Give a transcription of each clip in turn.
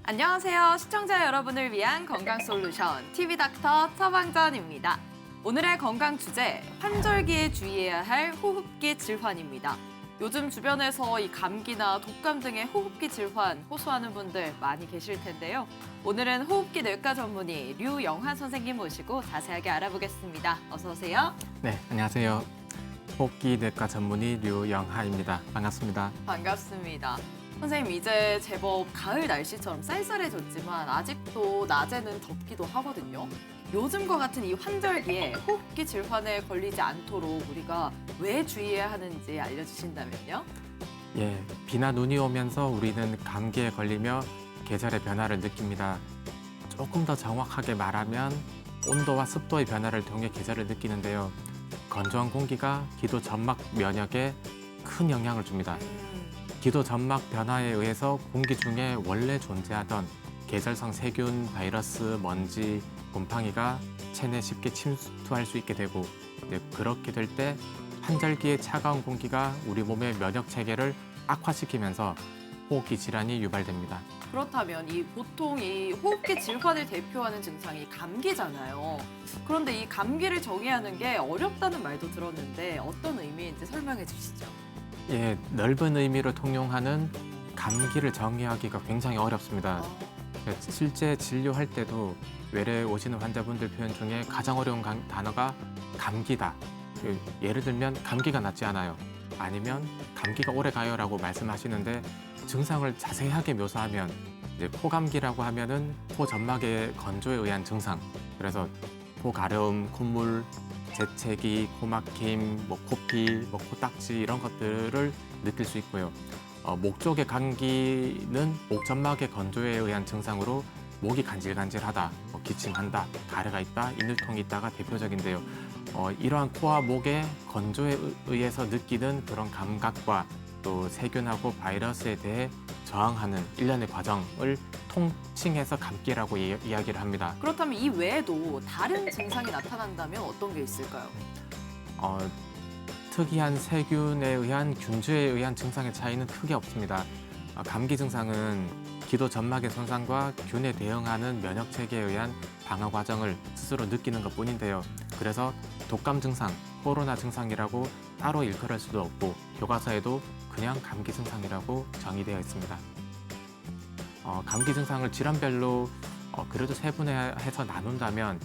안녕하세요. 시청자 여러분을 위한 건강 솔루션 TV 닥터 처방전입니다. 오늘의 건강 주제, 환절기에 주의해야 할 호흡기 질환입니다. 요즘 주변에서 이 감기나 독감 등의 호흡기 질환 호소하는 분들 많이 계실 텐데요. 오늘은 호흡기 뇌과 전문의 류영하 선생님 모시고 자세하게 알아보겠습니다. 어서 오세요. 네, 안녕하세요. 호흡기 뇌과 전문의 류영하입니다. 반갑습니다. 반갑습니다. 선생님, 이제 제법 가을 날씨처럼 쌀쌀해졌지만 아직도 낮에는 덥기도 하거든요. 요즘과 같은 이 환절기에 호흡기 질환에 걸리지 않도록 우리가 왜 주의해야 하는지 알려주신다면요? 예, 비나 눈이 오면서 우리는 감기에 걸리며 계절의 변화를 느낍니다. 조금 더 정확하게 말하면 온도와 습도의 변화를 통해 계절을 느끼는데요. 건조한 공기가 기도 점막 면역에 큰 영향을 줍니다. 기도 점막 변화에 의해서 공기 중에 원래 존재하던 계절성 세균, 바이러스, 먼지, 곰팡이가 체내에 쉽게 침투할 수 있게 되고, 그렇게 될 때 환절기에 차가운 공기가 우리 몸의 면역 체계를 악화시키면서 호흡기 질환이 유발됩니다. 그렇다면 보통 이 호흡기 질환을 대표하는 증상이 감기잖아요. 그런데 이 감기를 정의하는 게 어렵다는 말도 들었는데 어떤 의미인지 설명해 주시죠. 예, 넓은 의미로 통용하는 감기를 정의하기가 굉장히 어렵습니다. 실제 진료할 때도 외래 오시는 환자분들 표현 중에 가장 어려운 단어가 감기다. 예를 들면 감기가 낫지 않아요. 아니면 감기가 오래 가요라고 말씀하시는데 증상을 자세하게 묘사하면 이제 코감기라고 하면은 코 점막의 건조에 의한 증상. 그래서 코 가려움, 콧물, 재채기, 코막힘, 코피, 코딱지 이런 것들을 느낄 수 있고요. 목 쪽의 감기는 목 점막의 건조에 의한 증상으로 목이 간질간질하다, 기침한다, 가래가 있다, 인후통이 있다가 대표적인데요. 이러한 코와 목의 건조에 의해서 느끼는 그런 감각과 또 세균하고 바이러스에 대해 저항하는 일련의 과정을 통칭해서 감기라고 이야기를 합니다. 그렇다면 이 외에도 다른 증상이 나타난다면 어떤 게 있을까요? 특이한 세균에 의한 균주에 의한 증상의 차이는 크게 없습니다. 감기 증상은 기도 점막의 손상과 균에 대응하는 면역 체계에 의한 방어 과정을 스스로 느끼는 것뿐인데요. 그래서 독감 증상, 코로나 증상이라고 따로 일컬을 수도 없고 교과서에도 그냥 감기 증상이라고 정의되어 있습니다. 감기 증상을 질환별로 그래도 세분화해서 나눈다면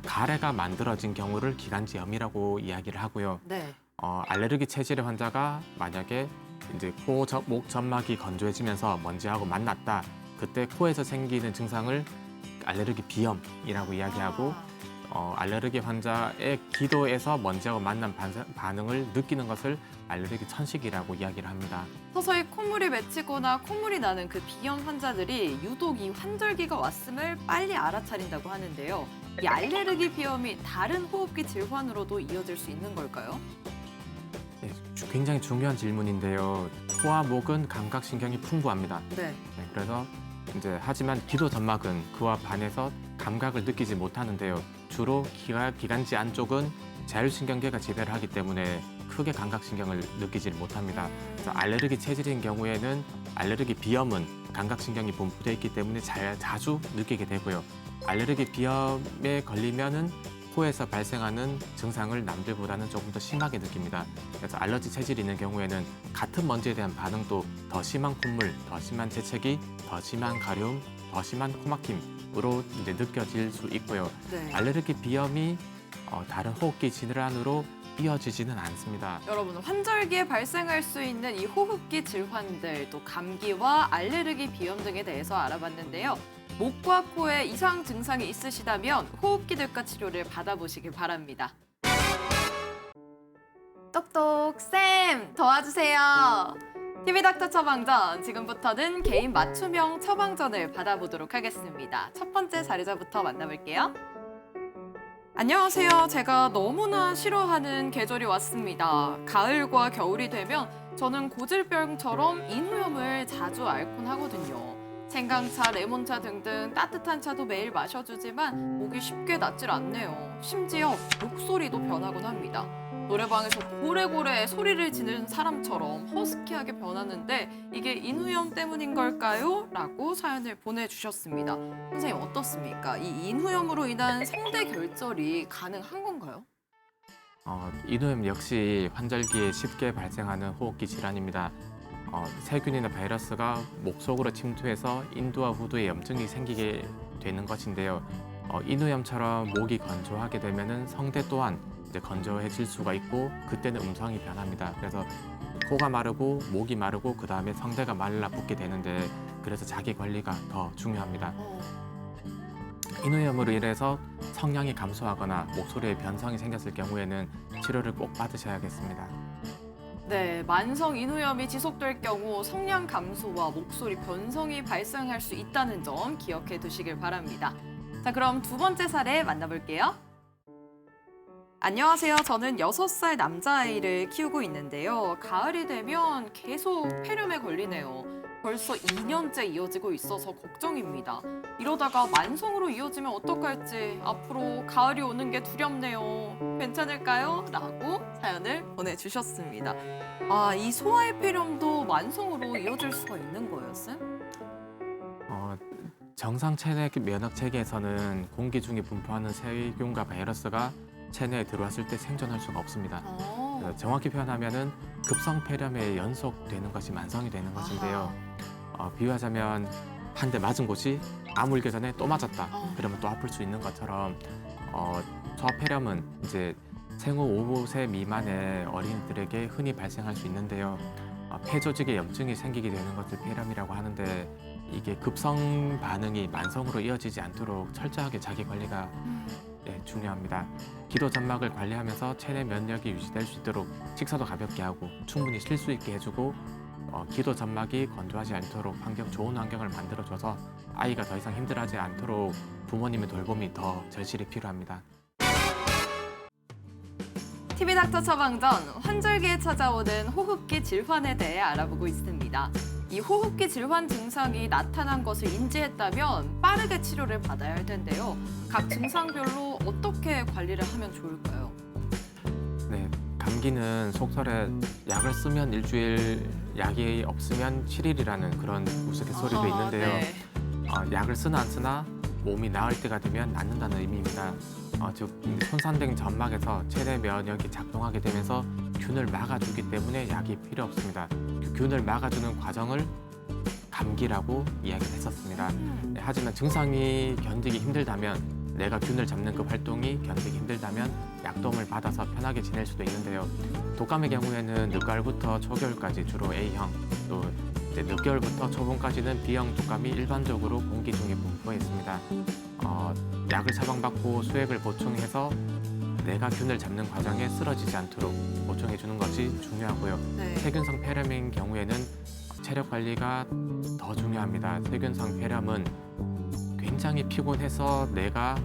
가래가 만들어진 경우를 기관지염이라고 이야기를 하고요. 네. 알레르기 체질의 환자가 만약에 이제 목 점막이 건조해지면서 먼지하고 만났다. 그때 코에서 생기는 증상을 알레르기 비염이라고 이야기하고 알레르기 환자의 기도에서 먼지하고 만난 반응을 느끼는 것을 알레르기 천식이라고 이야기를 합니다. 서서히 콧물이 맺히거나 콧물이 나는 그 비염 환자들이 유독 이 환절기가 왔음을 빨리 알아차린다고 하는데요. 이 알레르기 비염이 다른 호흡기 질환으로도 이어질 수 있는 걸까요? 네, 굉장히 중요한 질문인데요. 코와 목은 감각신경이 풍부합니다. 네. 그래서 하지만 기도 점막은 그와 반해서 감각을 느끼지 못하는데요. 주로 기관지 안쪽은 자율신경계가 지배를 하기 때문에 크게 감각신경을 느끼지 못합니다. 그래서 알레르기 체질인 경우에는 알레르기 비염은 감각신경이 분포되어 있기 때문에 자주 느끼게 되고요. 알레르기 비염에 걸리면은 코에서 발생하는 증상을 남들보다는 조금 더 심하게 느낍니다. 그래서 알러지 체질이 있는 경우에는 같은 먼지에 대한 반응도 더 심한 콧물, 더 심한 재채기, 더 심한 가려움, 더 심한 코막힘으로 느껴질 수 있고요. 네. 알레르기 비염이 다른 호흡기 질환으로 이어지지는 않습니다. 여러분, 환절기에 발생할 수 있는 이 호흡기 질환들, 또 감기와 알레르기 비염 등에 대해서 알아봤는데요. 목과 코에 이상 증상이 있으시다면 호흡기 뇌과 치료를 받아보시길 바랍니다. 똑똑 쌤 도와주세요. TV 닥터 처방전, 지금부터는 개인 맞춤형 처방전을 받아보도록 하겠습니다. 첫 번째 사례자부터 만나볼게요. 안녕하세요. 제가 너무나 싫어하는 계절이 왔습니다. 가을과 겨울이 되면 저는 고질병처럼 인후염을 자주 앓곤 하거든요. 생강차, 레몬차 등등 따뜻한 차도 매일 마셔주지만 목이 쉽게 낫질 않네요. 심지어 목소리도 변하곤 합니다. 노래방에서 고래고래 소리를 지르는 사람처럼 허스키하게 변하는데 이게 인후염 때문인 걸까요? 라고 사연을 보내주셨습니다. 선생님 어떻습니까? 이 인후염으로 인한 성대 결절이 가능한 건가요? 인후염 역시 환절기에 쉽게 발생하는 호흡기 질환입니다. 세균이나 바이러스가 목 속으로 침투해서 인두와 후두에 염증이 생기게 되는 것인데요. 인후염처럼 목이 건조하게 되면은 성대 또한 이제 건조해질 수가 있고 그때는 음성이 변합니다. 그래서 코가 마르고 목이 마르고 그 다음에 성대가 말라붙게 되는데 그래서 자기 관리가 더 중요합니다. 인후염으로 인해서 성량이 감소하거나 목소리에 변성이 생겼을 경우에는 치료를 꼭 받으셔야겠습니다. 네, 만성 인후염이 지속될 경우 성량 감소와 목소리 변성이 발생할 수 있다는 점 기억해 두시길 바랍니다. 자, 그럼 두 번째 사례 만나볼게요. 안녕하세요. 저는 6살 남자아이를 키우고 있는데요. 가을이 되면 계속 폐렴에 걸리네요. 벌써 2년째 이어지고 있어서 걱정입니다. 이러다가 만성으로 이어지면 어떡할지 앞으로 가을이 오는 게 두렵네요. 괜찮을까요? 라고 사연을 보내주셨습니다. 이 소아의 폐렴도 만성으로 이어질 수가 있는 거예요, 쌤? 정상 체내 면역 체계에서는 공기 중에 분포하는 세균과 바이러스가 체내에 들어왔을 때 생존할 수가 없습니다. 정확히 표현하면은 급성 폐렴에 연속되는 것이 만성이 되는 것인데요. 비유하자면 한 대 맞은 곳이 아물기 전에 또 맞았다. 그러면 또 아플 수 있는 것처럼 소아폐렴은 이제 생후 5세 미만의 어린이들에게 흔히 발생할 수 있는데요. 폐 조직에 염증이 생기게 되는 것을 폐렴이라고 하는데 이게 급성 반응이 만성으로 이어지지 않도록 철저하게 자기 관리가 중요합니다. 기도 점막을 관리하면서 체내 면역이 유지될 수 있도록 식사도 가볍게 하고 충분히 쉴 수 있게 해주고 기도 점막이 건조하지 않도록 좋은 환경을 만들어줘서 아이가 더 이상 힘들어하지 않도록 부모님의 돌봄이 더 절실히 필요합니다. TV 닥터 처방전, 환절기에 찾아오는 호흡기 질환에 대해 알아보고 있습니다. 이 호흡기 질환 증상이 나타난 것을 인지했다면 빠르게 치료를 받아야 할 텐데요. 각 증상별로 어떻게 관리를 하면 좋을까요? 네, 감기는 속설에 약을 쓰면 일주일, 약이 없으면 7일이라는 그런 우스갯소리도 있는데요. 네. 약을 쓰나 안 쓰나 몸이 나을 때가 되면 낫는다는 의미입니다. 즉 손상된 점막에서 체내 면역이 작동하게 되면서 균을 막아주기 때문에 약이 필요 없습니다. 그 균을 막아주는 과정을 감기라고 이야기를 했었습니다. 하지만 증상이 견디기 힘들다면 내가 균을 잡는 그 활동이 견디기 힘들다면 약도움을 받아서 편하게 지낼 수도 있는데요. 독감의 경우에는 늦가을부터 초겨울까지 주로 A형, 또 이제 늦겨울부터 초봄까지는 B형 독감이 일반적으로 공기 중에 분포해 있습니다. 약을 처방받고 수액을 보충해서 내가 균을 잡는 과정에 쓰러지지 않도록 보충해 주는 것이 중요하고요. 네. 세균성 폐렴인 경우에는 체력 관리가 더 중요합니다. 세균성 폐렴은 굉장히 피곤해서 내가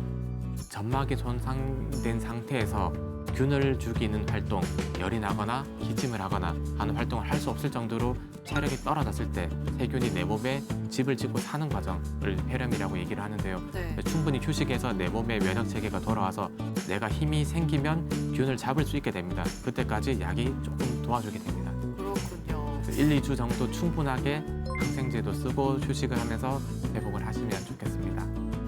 점막이 손상된 상태에서 균을 죽이는 활동, 열이 나거나 기침을 하거나 하는 활동을 할 수 없을 정도로 체력이 떨어졌을 때 세균이 내 몸에 집을 짓고 사는 과정을 폐렴이라고 얘기를 하는데요. 네. 충분히 휴식해서 내 몸의 면역 체계가 돌아와서 내가 힘이 생기면 균을 잡을 수 있게 됩니다. 그때까지 약이 조금 도와주게 됩니다. 그렇군요. 1, 2주 정도 충분하게 항생제도 쓰고 휴식을 하면서 회복을 하시면 좋겠습니다.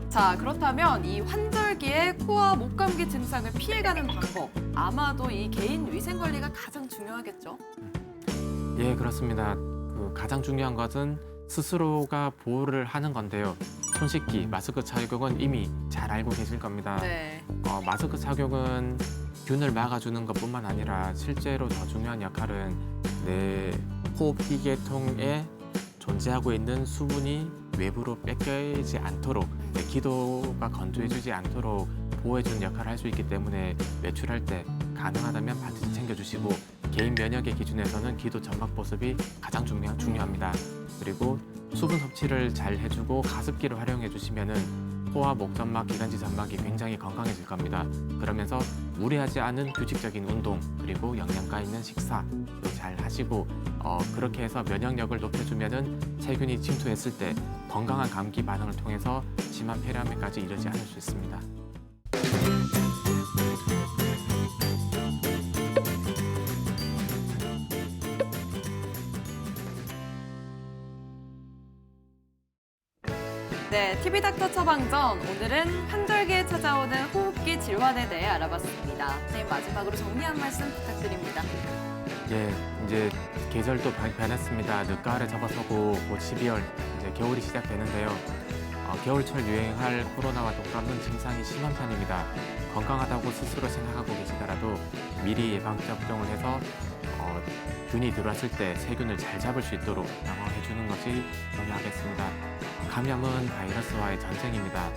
자, 그렇다면 이 환절기에 코와 목감기 증상을 피해가는 방법, 아마도 이 개인 위생 관리가 가장 중요하겠죠? 예, 그렇습니다. 가장 중요한 것은 스스로가 보호를 하는 건데요. 손 씻기, 마스크 착용은 이미 잘 알고 계실 겁니다. 네. 마스크 착용은 균을 막아주는 것뿐만 아니라 실제로 더 중요한 역할은 내 호흡기계통에 존재하고 있는 수분이 외부로 뺏기지 않도록 내 기도가 건조해지지 않도록 보호해주는 역할을 할 수 있기 때문에 외출할 때 가능하다면 반드시 챙겨주시고 개인 면역의 기준에서는 기도 점막 보습이 가장 중요합니다. 그리고 수분 섭취를 잘 해주고 가습기를 활용해 주시면은 코와 목 점막, 기관지 점막이 굉장히 건강해질 겁니다. 그러면서 무리하지 않은 규칙적인 운동 그리고 영양가 있는 식사도 잘 하시고 그렇게 해서 면역력을 높여주면은 세균이 침투했을 때 건강한 감기 반응을 통해서 심한 폐렴에까지 이르지 않을 수 있습니다. 네, TV닥터 처방전. 오늘은 환절기에 찾아오는 호흡기 질환에 대해 알아봤습니다. 선생님, 마지막으로 정리 한 말씀 부탁드립니다. 예, 이제 계절도 변했습니다. 늦가을에 접어서고 곧 12월 이제 겨울이 시작되는데요. 겨울철 유행할 코로나와 똑같은 증상이 심한 편입니다. 건강하다고 스스로 생각하고 계시더라도 미리 예방접종을 해서 균이 들어왔을 때 세균을 잘 잡을 수 있도록 방어해 주는 것이 중요하겠습니다. 감염은 바이러스와의 전쟁입니다.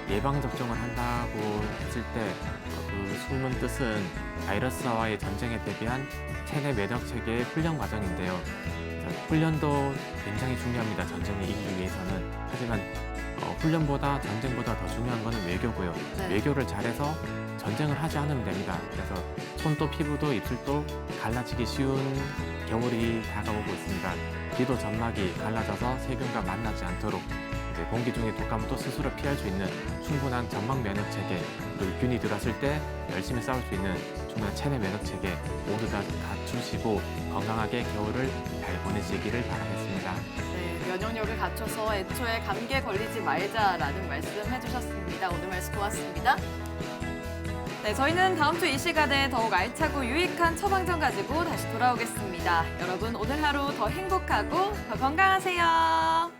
예방접종을 한다고 했을 때 그 숨은 뜻은 바이러스와의 전쟁에 대비한 체내 면역 체계의 훈련 과정인데요. 훈련도 굉장히 중요합니다. 전쟁을 이기기 위해서는. 하지만 훈련보다 전쟁보다 더 중요한 것은 외교고요. 네. 외교를 잘해서 전쟁을 하지 않으면 됩니다. 그래서 손도 피부도 입술도 갈라지기 쉬운 겨울이 다가오고 있습니다. 귀도 점막이 갈라져서 세균과 만나지 않도록 이제 공기 중에 독감도 스스로 피할 수 있는 충분한 점막 면역 체계, 그리고 균이 들어왔을 때 열심히 싸울 수 있는 충분한 체내 면역 체계 모두 다 갖추시고 건강하게 겨울을 잘 보내시기를 바라겠습니다. 네, 면역력을 갖춰서 애초에 감기에 걸리지 말자라는 말씀 해주셨습니다. 오늘 말씀 고맙습니다. 네, 저희는 다음 주 이 시간에 더욱 알차고 유익한 처방전 가지고 다시 돌아오겠습니다. 여러분, 오늘 하루 더 행복하고 더 건강하세요.